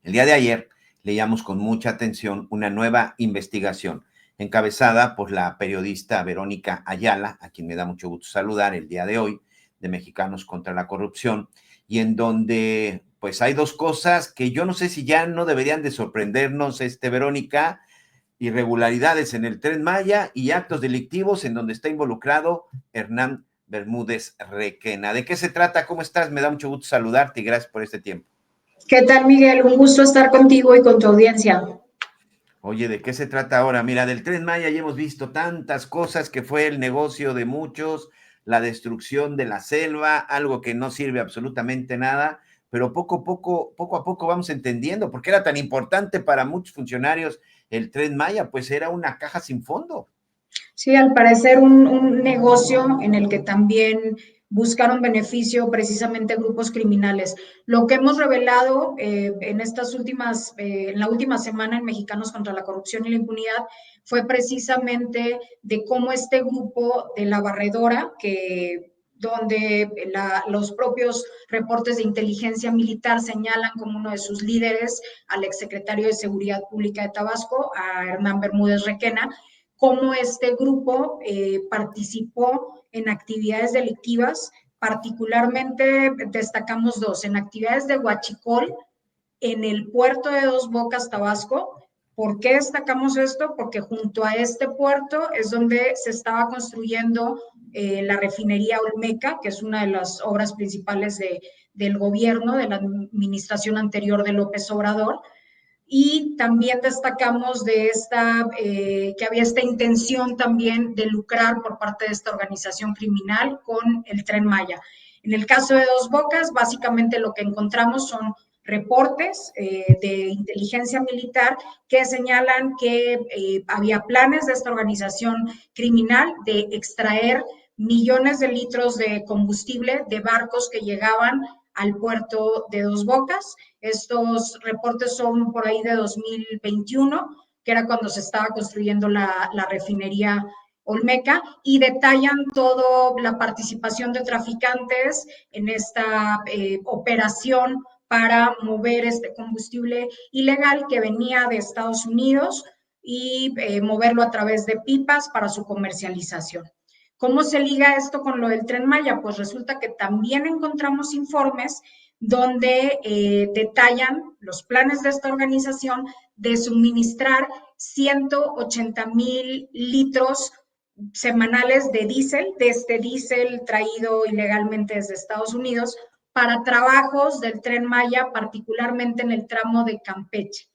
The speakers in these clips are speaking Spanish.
El día de ayer leíamos con mucha atención una nueva investigación encabezada por la periodista Verónica Ayala, a quien me da mucho gusto saludar el día de hoy, de Mexicanos contra la Corrupción, y en donde pues hay dos cosas que yo no sé si ya no deberían de sorprendernos, Verónica: irregularidades en el Tren Maya y actos delictivos en donde está involucrado Hernán Bermúdez Requena. ¿De qué se trata? ¿Cómo estás? Me da mucho gusto saludarte y gracias por este tiempo. ¿Qué tal, Miguel? Un gusto estar contigo y con tu audiencia. Oye, ¿de qué se trata ahora? Mira, del Tren Maya ya hemos visto tantas cosas, que fue el negocio de muchos, la destrucción de la selva, algo que no sirve absolutamente nada, pero poco a poco vamos entendiendo por qué era tan importante para muchos funcionarios el Tren Maya, pues era una caja sin fondo. Sí, al parecer un negocio en el que también buscaron beneficio precisamente grupos criminales. Lo que hemos revelado en la última semana en Mexicanos contra la Corrupción y la Impunidad fue precisamente de cómo este grupo de la Barredora, donde los propios reportes de inteligencia militar señalan como uno de sus líderes al exsecretario de Seguridad Pública de Tabasco, a Hernán Bermúdez Requena, cómo este grupo participó en actividades delictivas. Particularmente destacamos dos: en actividades de huachicol en el puerto de Dos Bocas, Tabasco. ¿Por qué destacamos esto? Porque junto a este puerto es donde se estaba construyendo la refinería Olmeca, que es una de las obras principales del gobierno, de la administración anterior de López Obrador. Y también destacamos que había esta intención también de lucrar por parte de esta organización criminal con el Tren Maya. En el caso de Dos Bocas, básicamente lo que encontramos son reportes de inteligencia militar que señalan que había planes de esta organización criminal de extraer millones de litros de combustible de barcos que llegaban al puerto de Dos Bocas. Estos reportes son por ahí de 2021, que era cuando se estaba construyendo la refinería Olmeca, y detallan toda la participación de traficantes en esta operación para mover este combustible ilegal que venía de Estados Unidos y moverlo a través de pipas para su comercialización. ¿Cómo se liga esto con lo del Tren Maya? Pues resulta que también encontramos informes donde detallan los planes de esta organización de suministrar 180,000 litros semanales de diésel, de este diésel traído ilegalmente desde Estados Unidos, para trabajos del Tren Maya, particularmente en el tramo de Campeche.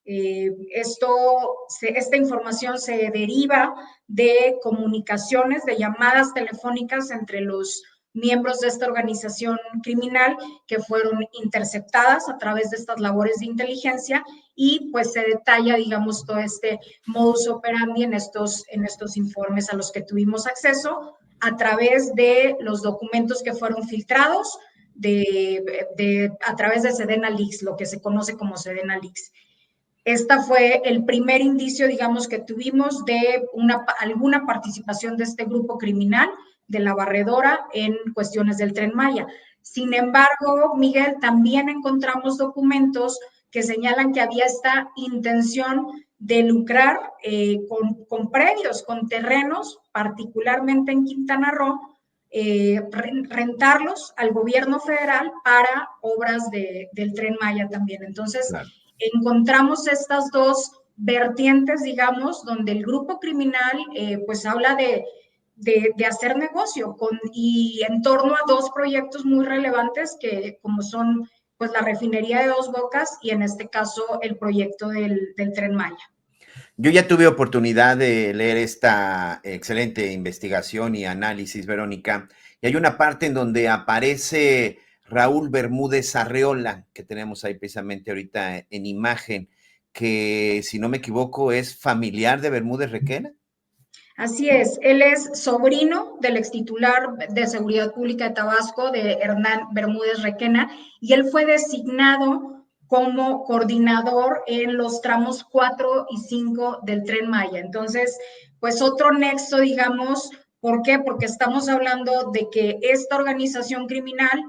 Esta información se deriva de comunicaciones, de llamadas telefónicas entre los miembros de esta organización criminal que fueron interceptadas a través de estas labores de inteligencia, y pues se detalla, digamos, todo este modus operandi en estos informes a los que tuvimos acceso a través de los documentos que fueron filtrados a través de Sedena Leaks, lo que se conoce como Sedena Leaks. Esta fue el primer indicio, digamos, que tuvimos de alguna participación de este grupo criminal, de la Barredora, en cuestiones del Tren Maya. Sin embargo, Miguel, también encontramos documentos que señalan que había esta intención de lucrar con predios, con terrenos, particularmente en Quintana Roo, rentarlos al gobierno federal para obras del Tren Maya también. Entonces, claro, encontramos estas dos vertientes, digamos, donde el grupo criminal pues habla de hacer negocio y en torno a dos proyectos muy relevantes que como son pues la refinería de Dos Bocas y en este caso el proyecto del Tren Maya. Yo ya tuve oportunidad de leer esta excelente investigación y análisis, Verónica, y hay una parte en donde aparece Raúl Bermúdez Arreola, que tenemos ahí precisamente ahorita en imagen, que si no me equivoco es familiar de Bermúdez Requena. Así es, él es sobrino del extitular de Seguridad Pública de Tabasco, de Hernán Bermúdez Requena, y él fue designado como coordinador en los tramos 4 y 5 del Tren Maya. Entonces, pues otro nexo, digamos, ¿por qué? Porque estamos hablando de que esta organización criminal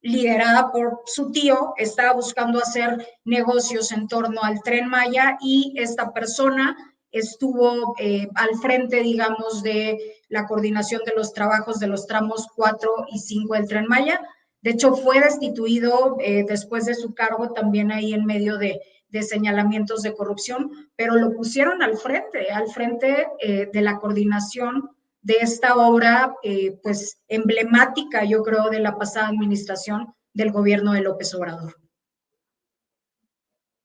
liderada por su tío, estaba buscando hacer negocios en torno al Tren Maya y esta persona estuvo al frente, digamos, de la coordinación de los trabajos de los tramos 4 y 5 del Tren Maya. De hecho, fue destituido después de su cargo también ahí en medio de señalamientos de corrupción, pero lo pusieron al frente de la coordinación de esta obra, pues emblemática, yo creo, de la pasada administración del gobierno de López Obrador.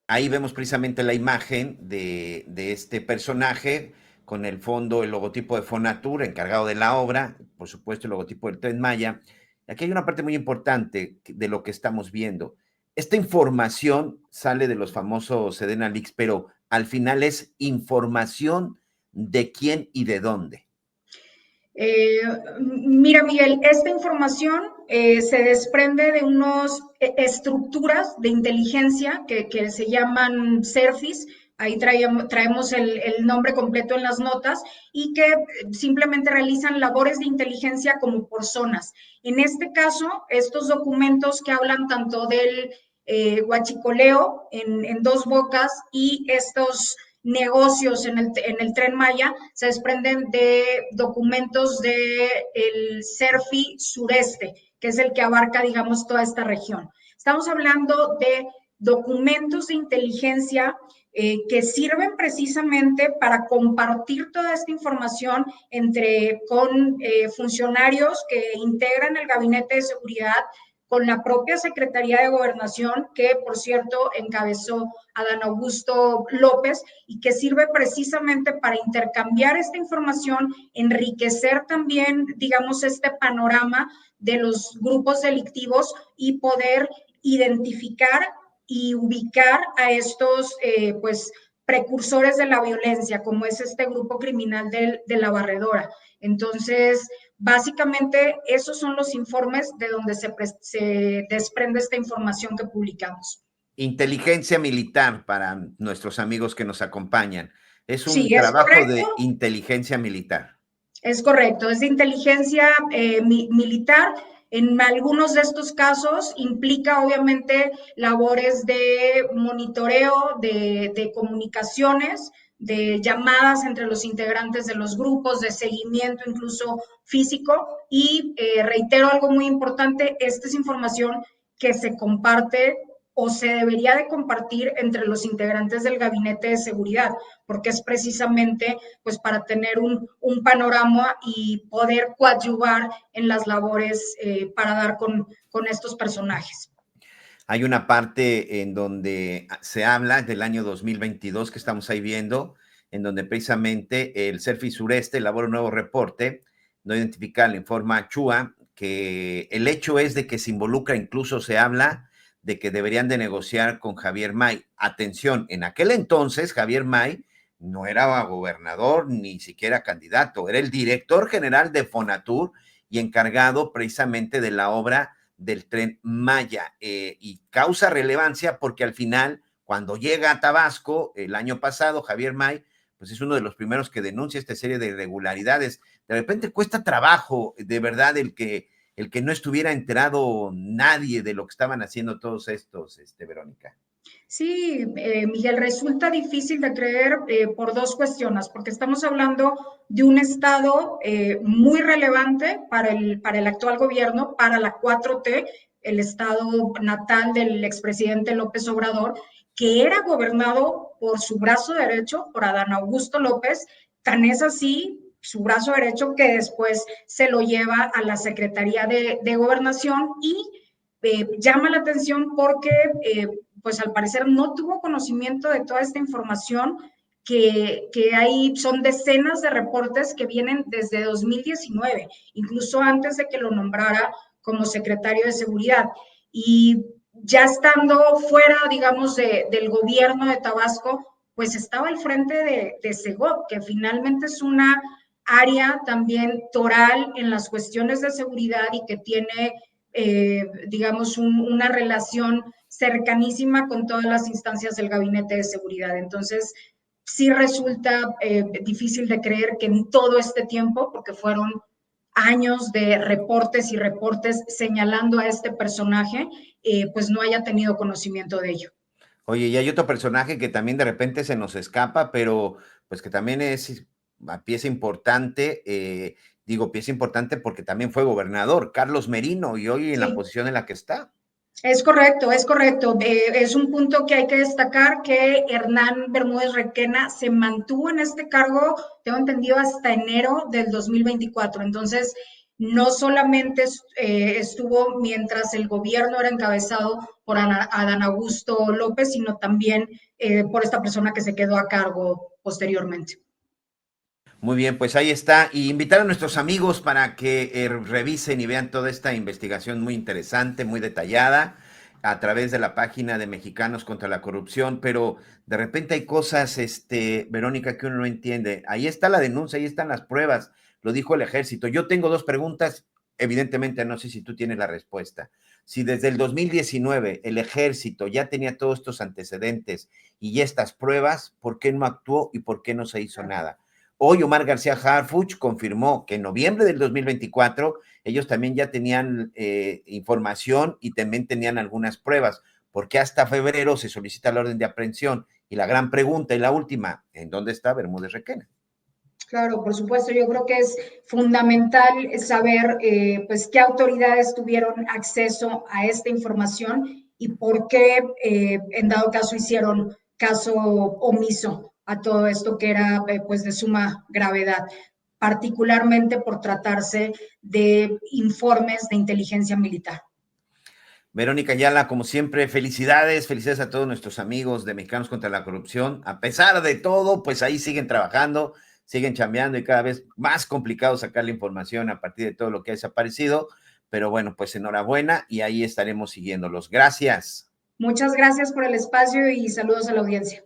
Ahí vemos precisamente la imagen de este personaje con el fondo, el logotipo de Fonatur, encargado de la obra, por supuesto el logotipo del Tren Maya. Aquí hay una parte muy importante de lo que estamos viendo. Esta información sale de los famosos Sedena Leaks, pero al final es información de quién y de dónde. Mira, Miguel, esta información se desprende de unas estructuras de inteligencia que se llaman CERFIS. Ahí traemos el nombre completo en las notas y que simplemente realizan labores de inteligencia como por zonas. En este caso, estos documentos que hablan tanto del huachicoleo en Dos Bocas y estos negocios en el Tren Maya se desprenden de documentos del CERFI sureste, que es el que abarca, digamos, toda esta región. Estamos hablando de documentos de inteligencia que sirven precisamente para compartir toda esta información con funcionarios que integran el Gabinete de Seguridad, con la propia Secretaría de Gobernación, que por cierto encabezó Adán Augusto López, y que sirve precisamente para intercambiar esta información, enriquecer también, digamos, este panorama de los grupos delictivos y poder identificar y ubicar a estos, pues, precursores de la violencia, como es este grupo criminal de la Barredora. Entonces, básicamente, esos son los informes de donde se desprende esta información que publicamos. Inteligencia militar para nuestros amigos que nos acompañan. Es un Sí, es trabajo correcto. de inteligencia militar. Es correcto, es de inteligencia militar. En algunos de estos casos implica obviamente labores de monitoreo, de comunicaciones, de llamadas entre los integrantes de los grupos, de seguimiento incluso físico. Y reitero algo muy importante, esta es información que se comparte o se debería de compartir entre los integrantes del Gabinete de Seguridad, porque es precisamente pues para tener un panorama y poder coadyuvar en las labores para dar con estos personajes. Hay una parte en donde se habla del año 2022 que estamos ahí viendo, en donde precisamente el CERFI Sureste elabora un nuevo reporte, no identificar, le informa a Chua que el hecho es de que se involucra, incluso se habla de que deberían de negociar con Javier May. Atención, en aquel entonces Javier May no era gobernador ni siquiera candidato, era el director general de Fonatur y encargado precisamente de la obra del Tren Maya, y causa relevancia porque al final, cuando llega a Tabasco el año pasado, Javier May, pues es uno de los primeros que denuncia esta serie de irregularidades. De repente cuesta trabajo, de verdad, el que no estuviera enterado nadie de lo que estaban haciendo todos estos, Verónica. Sí, Miguel, resulta difícil de creer por dos cuestiones, porque estamos hablando de un estado muy relevante para el actual gobierno, para la 4T, el estado natal del expresidente López Obrador, que era gobernado por su brazo derecho, por Adán Augusto López. Tan es así su brazo derecho que después se lo lleva a la Secretaría de Gobernación y llama la atención porque pues al parecer no tuvo conocimiento de toda esta información que hay, son decenas de reportes que vienen desde 2019, incluso antes de que lo nombrara como secretario de Seguridad. Y ya estando fuera, digamos, del gobierno de Tabasco, pues estaba al frente de Segov, que finalmente es una área también toral en las cuestiones de seguridad y que tiene, digamos, una relación cercanísima con todas las instancias del Gabinete de Seguridad. Entonces, sí resulta difícil de creer que en todo este tiempo, porque fueron años de reportes y reportes señalando a este personaje, pues no haya tenido conocimiento de ello. Oye, y hay otro personaje que también de repente se nos escapa, pero pues que también es pieza importante, pieza importante porque también fue gobernador, Carlos Merino, y hoy en la Sí. posición en la que está. Es correcto, es correcto. Es un punto que hay que destacar que Hernán Bermúdez Requena se mantuvo en este cargo, tengo entendido, hasta enero del 2024. Entonces, no solamente estuvo mientras el gobierno era encabezado por Adán Augusto López, sino también por esta persona que se quedó a cargo posteriormente. Muy bien, pues ahí está. Y invitar a nuestros amigos para que revisen y vean toda esta investigación muy interesante, muy detallada, a través de la página de Mexicanos contra la Corrupción. Pero de repente hay cosas, Verónica, que uno no entiende. Ahí está la denuncia, ahí están las pruebas. Lo dijo el ejército. Yo tengo dos preguntas. Evidentemente, no sé si tú tienes la respuesta. Si desde el 2019 el ejército ya tenía todos estos antecedentes y estas pruebas, ¿por qué no actuó y por qué no se hizo nada? Hoy Omar García Harfuch confirmó que en noviembre del 2024 ellos también ya tenían información y también tenían algunas pruebas, porque hasta febrero se solicita la orden de aprehensión. Y la gran pregunta y la última, ¿en dónde está Bermúdez Requena? Claro, por supuesto, yo creo que es fundamental saber pues qué autoridades tuvieron acceso a esta información y por qué en dado caso hicieron caso omiso a todo esto que era pues de suma gravedad, particularmente por tratarse de informes de inteligencia militar. Verónica Ayala, como siempre, felicidades, felicidades a todos nuestros amigos de Mexicanos contra la Corrupción. A pesar de todo, pues ahí siguen trabajando, siguen chambeando y cada vez más complicado sacar la información a partir de todo lo que ha desaparecido. Pero bueno, pues enhorabuena y ahí estaremos siguiéndolos. Gracias. Muchas gracias por el espacio y saludos a la audiencia.